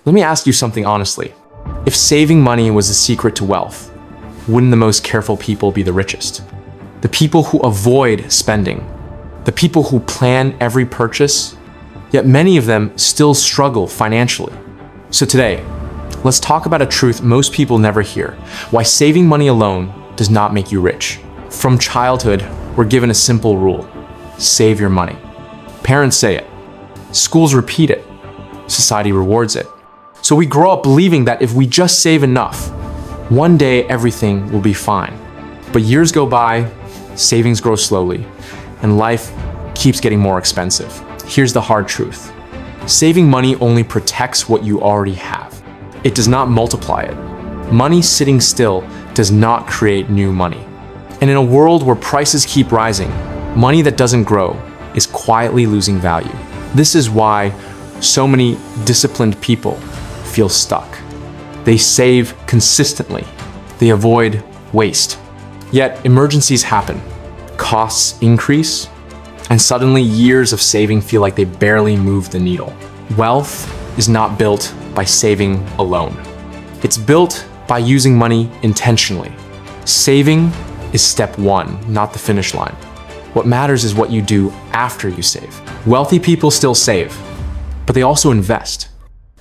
Let me ask you something honestly. If saving money was the secret to wealth, wouldn't the most careful people be the richest? The people who avoid spending, the people who plan every purchase, yet many of them still struggle financially. So today, let's talk about a truth most people never hear: why saving money alone does not make you rich. From childhood, we're given a simple rule: save your money. Parents say it, schools repeat it, society rewards it. So we grow up believing that if we just save enough, one day everything will be fine. But years go by, savings grow slowly, and life keeps getting more expensive. Here's the hard truth: saving money only protects what you already have. It does not multiply it. Money sitting still does not create new money. And in a world where prices keep rising, money that doesn't grow is quietly losing value. This is why so many disciplined people feel stuck. They save consistently. They avoid waste. Yet emergencies happen, costs increase, and suddenly years of saving feel like they barely move the needle. Wealth is not built by saving alone. It's built by using money intentionally. Saving is step one, not the finish line. What matters is what you do after you save. Wealthy people still save, but they also invest.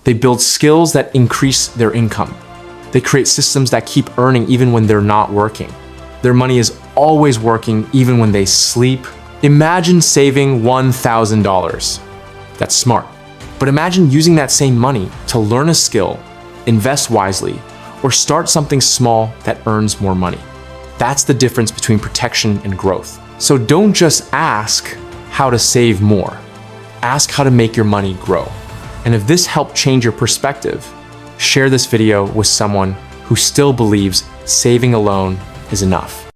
They build skills that increase their income. They create systems that keep earning even when they're not working. Their money is always working even when they sleep. Imagine saving $1,000. That's smart. But imagine using that same money to learn a skill, invest wisely, or start something small that earns more money. That's the difference between protection and growth. So don't just ask how to save more. Ask how to make your money grow. And if this helped change your perspective, share this video with someone who still believes saving alone is enough.